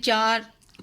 4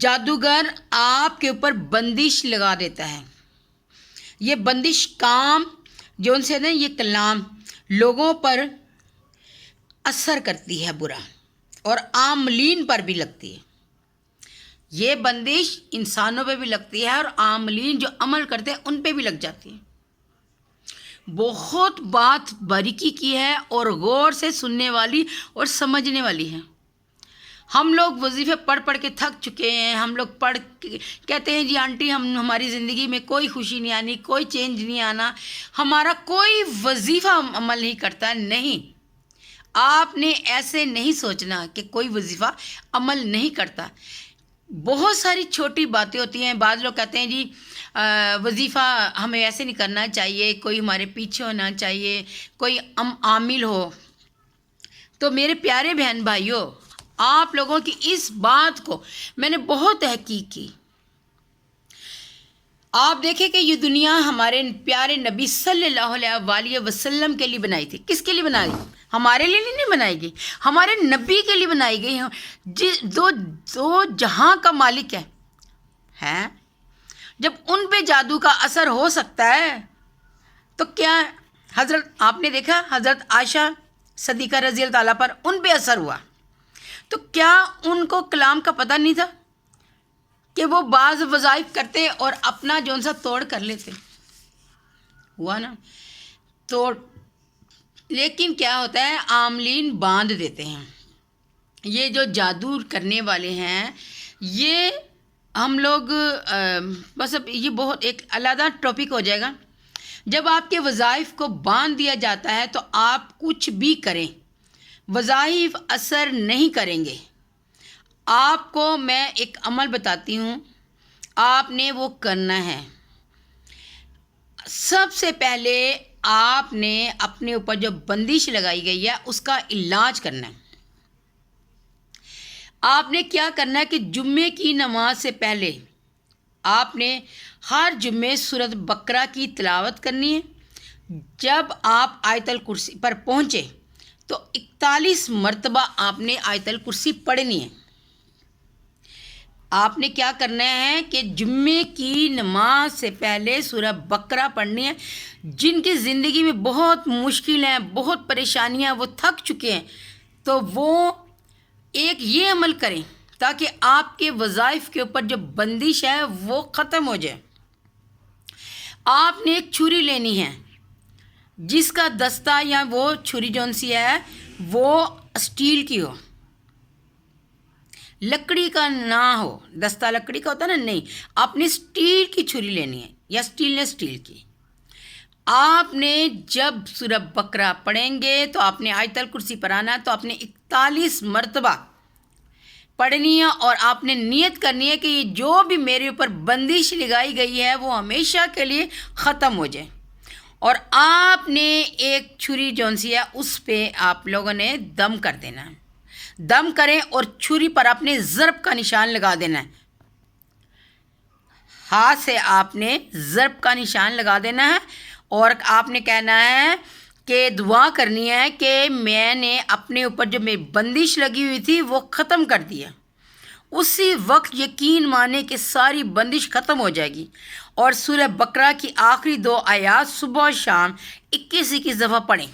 جادوگر آپ کے اوپر بندش لگا دیتا ہے. یہ بندش کام جو ان سے نا یہ کلام لوگوں پر اثر کرتی ہے برا، اور عاملین پر بھی لگتی ہے. یہ بندش انسانوں پہ بھی لگتی ہے اور عاملین جو عمل کرتے ہیں ان پہ بھی لگ جاتی ہے. بہت بات باریکی کی ہے اور غور سے سننے والی اور سمجھنے والی ہے. ہم لوگ وظیفے پڑھ پڑھ کے تھک چکے ہیں. ہم لوگ پڑھ کے کہتے ہیں جی آنٹی ہماری زندگی میں کوئی خوشی نہیں آنی، کوئی چینج نہیں آنا، ہمارا کوئی وظیفہ عمل نہیں کرتا. نہیں، آپ نے ایسے نہیں سوچنا کہ کوئی وظیفہ عمل نہیں کرتا. بہت ساری چھوٹی باتیں ہوتی ہیں. بعض لوگ کہتے ہیں جی وظیفہ ہمیں ایسے نہیں کرنا چاہیے، کوئی ہمارے پیچھے ہونا چاہیے، کوئی عامل ہو. تو میرے پیارے بہن بھائیوں، آپ لوگوں کی اس بات کو میں نے بہت تحقیق کی. آپ دیکھیں کہ یہ دنیا ہمارے پیارے نبی صلی اللہ علیہ وآلہ وسلم کے لیے بنائی تھی. کس کے لیے بنائی؟ ہمارے لیے نہیں بنائی گئی، ہمارے نبی کے لیے بنائی گئی. جو جہاں کا مالک ہے جب ان پہ جادو کا اثر ہو سکتا ہے تو کیا حضرت آپ نے دیکھا حضرت عائشہ صدیقہ رضی اللہ تعالیٰ پر ان پہ اثر ہوا تو کیا ان کو کلام کا پتہ نہیں تھا کہ وہ بعض وظائف کرتے اور اپنا جون سا توڑ کر لیتے؟ ہوا نا توڑ. لیکن کیا ہوتا ہے، عاملین باندھ دیتے ہیں. یہ جو جادو کرنے والے ہیں یہ ہم لوگ بس اب یہ بہت ایک علیحدہ ٹاپک ہو جائے گا. جب آپ کے وظائف کو باندھ دیا جاتا ہے تو آپ کچھ بھی کریں وظائف اثر نہیں کریں گے. آپ کو میں ایک عمل بتاتی ہوں، آپ نے وہ کرنا ہے. سب سے پہلے آپ نے اپنے اوپر جو بندش لگائی گئی ہے اس کا علاج کرنا ہے. آپ نے کیا کرنا ہے کہ جمعے کی نماز سے پہلے آپ نے ہر جمعے سورۃ بقرہ کی تلاوت کرنی ہے. جب آپ آیت الکرسی پر پہنچے تو 41 مرتبہ آپ نے آیت الکرسی پڑھنی ہے. آپ نے کیا کرنا ہے کہ جمعے کی نماز سے پہلے سورہ بقرہ پڑھنی ہے. جن کی زندگی میں بہت مشکل ہیں، بہت پریشانیاں، وہ تھک چکے ہیں، تو وہ ایک یہ عمل کریں تاکہ آپ کے وظائف کے اوپر جو بندش ہے وہ ختم ہو جائے. آپ نے ایک چھری لینی ہے جس کا دستہ یا وہ چھری جون سی ہے وہ اسٹیل کی ہو، لکڑی کا نہ ہو. دستہ لکڑی کا ہوتا ہے نا، نہیں، آپ نے اسٹیل کی چھری لینی ہے یا اسٹیل کی. آپ نے جب سورہ بقرہ پڑھیں گے تو آپ نے آیت الکرسی پر آنا، تو آپ نے 41 مرتبہ پڑھنی ہے اور آپ نے نیت کرنی ہے کہ یہ جو بھی میرے اوپر بندش لگائی گئی ہے وہ ہمیشہ کے لیے ختم ہو جائے. اور آپ نے ایک چھری جون سی ہے اس پہ آپ لوگوں نے دم کر دینا ہے. دم کریں اور چھری پر آپ نے ضرب کا نشان لگا دینا ہے. ہاتھ سے آپ نے ضرب کا نشان لگا دینا ہے اور آپ نے کہنا ہے کہ دعا کرنی ہے کہ میں نے اپنے اوپر جو میری بندش لگی ہوئی تھی وہ ختم کر دیا. اسی وقت یقین مانے کہ ساری بندش ختم ہو جائے گی. اور سورہ بقرہ کی آخری 2 آیات صبح و شام 21 دفعہ پڑھیں.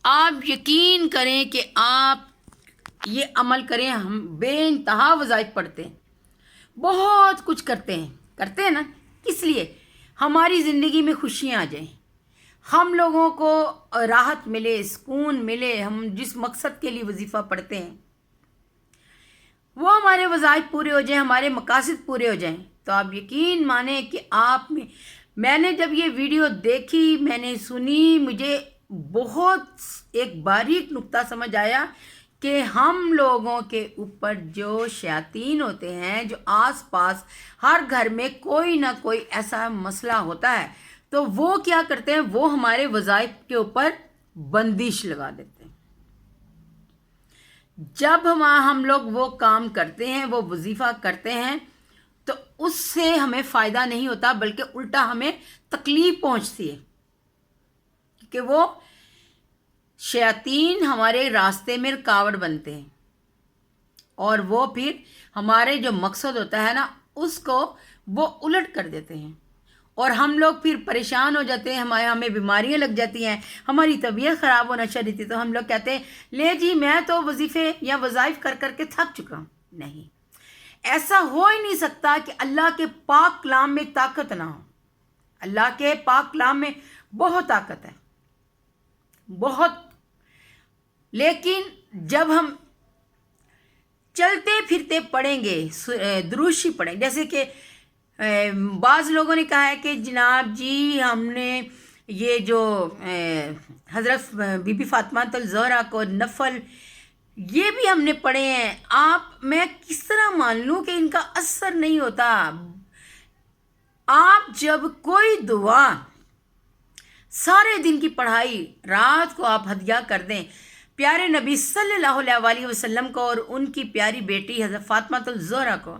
آپ یقین کریں کہ آپ یہ عمل کریں. ہم بے انتہا وظائف پڑھتے ہیں، بہت کچھ کرتے ہیں نا، کس لیے؟ ہماری زندگی میں خوشیاں آ جائیں، ہم لوگوں کو راحت ملے، سکون ملے. ہم جس مقصد کے لیے وظیفہ پڑھتے ہیں وہ ہمارے وظائف پورے ہو جائیں، ہمارے مقاصد پورے ہو جائیں. تو آپ یقین مانیں کہ آپ میں نے جب یہ ویڈیو دیکھی، میں نے سنی، مجھے بہت ایک باریک نقطہ سمجھ آیا کہ ہم لوگوں کے اوپر جو شیاطین ہوتے ہیں، جو آس پاس ہر گھر میں کوئی نہ کوئی ایسا مسئلہ ہوتا ہے، تو وہ کیا کرتے ہیں، وہ ہمارے وظائف کے اوپر بندش لگا دیتے ہیں. جب ہم لوگ وہ کام کرتے ہیں، وہ وظیفہ کرتے ہیں، تو اس سے ہمیں فائدہ نہیں ہوتا بلکہ الٹا ہمیں تکلیف پہنچتی ہے کہ وہ شیاطین ہمارے راستے میں رکاوٹ بنتے ہیں. اور وہ پھر ہمارے جو مقصد ہوتا ہے نا اس کو وہ الٹ کر دیتے ہیں، اور ہم لوگ پھر پریشان ہو جاتے ہیں، ہمیں بیماریاں لگ جاتی ہیں، ہماری طبیعت خراب ہونا شروع ہوتی ہے، تو ہم لوگ کہتے ہیں لے جی میں تو وظیفے یا وظائف کر کر کے تھک چکا ہوں۔ نہیں، ایسا ہو ہی نہیں سکتا کہ اللہ کے پاک کلام میں طاقت نہ ہو۔ اللہ کے پاک کلام میں بہت طاقت ہے، بہت، لیکن جب ہم چلتے پھرتے پڑھیں گے، دروشی پڑھیں، جیسے کہ بعض لوگوں نے کہا ہے کہ جناب جی ہم نے یہ جو حضرت بی بی فاطمہ الزہرا کو نفل یہ بھی ہم نے پڑھے ہیں، میں کس طرح مان لوں کہ ان کا اثر نہیں ہوتا؟ آپ جب کوئی دعا سارے دن کی پڑھائی رات کو آپ ہدیہ کر دیں پیارے نبی صلی اللہ علیہ وسلم کو اور ان کی پیاری بیٹی حضرت فاطمہ الزہرا کو،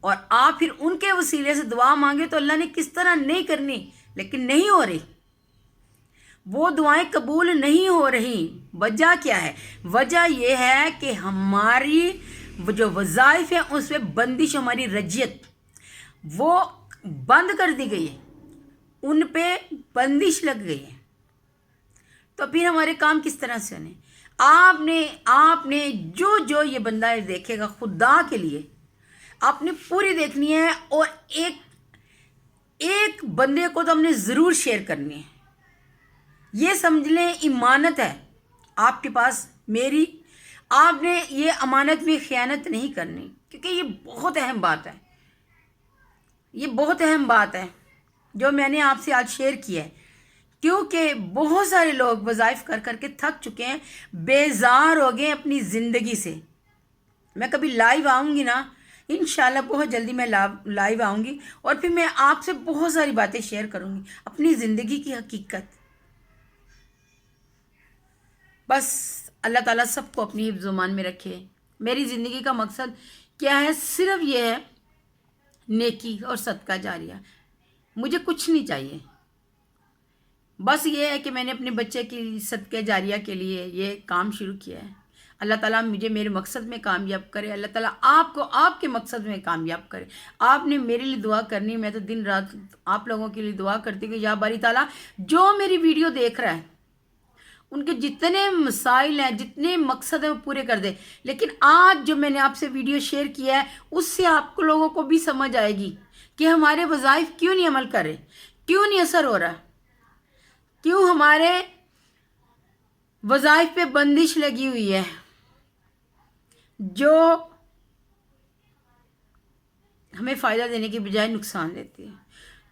اور آپ پھر ان کے وسیلے سے دعا مانگے تو اللہ نے کس طرح نہیں کرنی، لیکن نہیں ہو رہی، وہ دعائیں قبول نہیں ہو رہی۔ وجہ کیا ہے؟ وجہ یہ ہے کہ ہماری جو وظائف ہیں اس پہ بندش، ہماری رجیت وہ بند کر دی گئی ہے، ان پہ بندش لگ گئی ہے، تو پھر ہمارے کام کس طرح سے ہونے؟ آپ نے جو یہ بندہ دیکھے گا خدا کے لیے آپ نے پوری دیکھنی ہے، اور ایک بندے کو تو ہم نے ضرور شیئر کرنی ہے۔ یہ سمجھ لیں امانت ہے آپ کے پاس میری، آپ نے یہ امانت میں خیانت نہیں کرنی، کیونکہ یہ بہت اہم بات ہے، یہ بہت اہم بات ہے جو میں نے آپ سے آج شیئر کیا ہے، کیونکہ بہت سارے لوگ وظائف کر کر کے تھک چکے ہیں، بیزار ہو گئے اپنی زندگی سے۔ میں کبھی لائیو آؤں گی نا، انشاءاللہ بہت جلدی میں لائیو آؤں گی، اور پھر میں آپ سے بہت ساری باتیں شیئر کروں گی، اپنی زندگی کی حقیقت۔ بس اللہ تعالیٰ سب کو اپنی حفظ و ایمان میں رکھے۔ میری زندگی کا مقصد کیا ہے؟ صرف یہ ہے نیکی اور صدقہ جاریہ، مجھے کچھ نہیں چاہیے، بس یہ ہے کہ میں نے اپنے بچے کی صدقہ جاریہ کے لیے یہ کام شروع کیا ہے۔ اللہ تعالیٰ مجھے میرے مقصد میں کامیاب کرے، اللہ تعالیٰ آپ کو آپ کے مقصد میں کامیاب کرے۔ آپ نے میرے لیے دعا کرنی، میں تو دن رات آپ لوگوں کے لیے دعا کرتی کہ یا باری تعالیٰ جو میری ویڈیو دیکھ رہا ہے ان کے جتنے مسائل ہیں، جتنے مقصد ہیں وہ پورے کر دے۔ لیکن آج جو میں نے آپ سے ویڈیو شیئر کیا ہے اس سے آپ لوگوں کو بھی سمجھ آئے گی کہ ہمارے وظائف کیوں نہیں عمل کر رہے، کیوں نہیں اثر ہو رہا، کیوں ہمارے وظائف پہ بندش لگی ہوئی ہے جو ہمیں فائدہ دینے کی بجائے نقصان دیتی ہے۔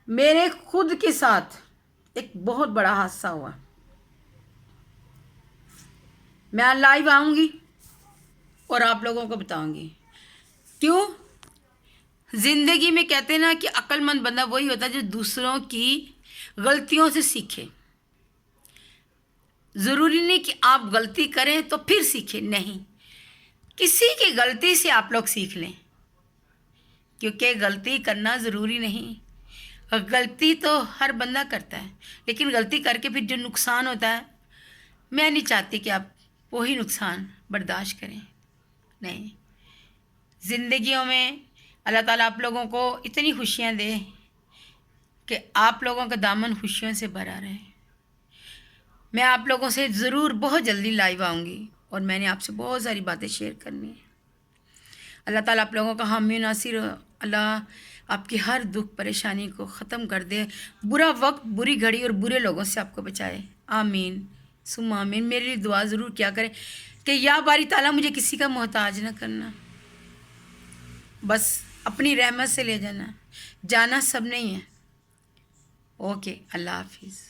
میرے خود کے ساتھ ایک بہت بڑا حادثہ ہوا، میں لائیو آؤں گی اور آپ لوگوں کو بتاؤں گی کیوں۔ زندگی میں کہتے ہیں نا کہ عقل مند بندہ وہی ہوتا ہے جو دوسروں کی غلطیوں سے سیکھے۔ ضروری نہیں کہ آپ غلطی کریں تو پھر سیکھیں، نہیں، کسی کی غلطی سے آپ لوگ سیکھ لیں، کیونکہ غلطی کرنا ضروری نہیں، غلطی تو ہر بندہ کرتا ہے، لیکن غلطی کر کے پھر جو نقصان ہوتا ہے میں نہیں چاہتی کہ آپ وہی نقصان برداشت کریں۔ نہیں، زندگیوں میں اللہ تعالیٰ آپ لوگوں کو اتنی خوشیاں دے کہ آپ لوگوں کا دامن خوشیوں سے بھرا رہے۔ میں آپ لوگوں سے ضرور بہت جلدی لائیو آؤں گی، اور میں نے آپ سے بہت ساری باتیں شیئر کرنی ہیں۔ اللہ تعالیٰ آپ لوگوں کا حامی ناصر ہو، اللہ آپ کی ہر دکھ پریشانی کو ختم کر دے، برا وقت، بری گھڑی اور برے لوگوں سے آپ کو بچائے، آمین ثم آمین۔ میرے لیے دعا ضرور کیا کریں کہ یا باری تعالیٰ مجھے کسی کا محتاج نہ کرنا، بس اپنی رحمت سے لے جانا، جانا سب نہیں ہے۔ اوکے، اللہ حافظ۔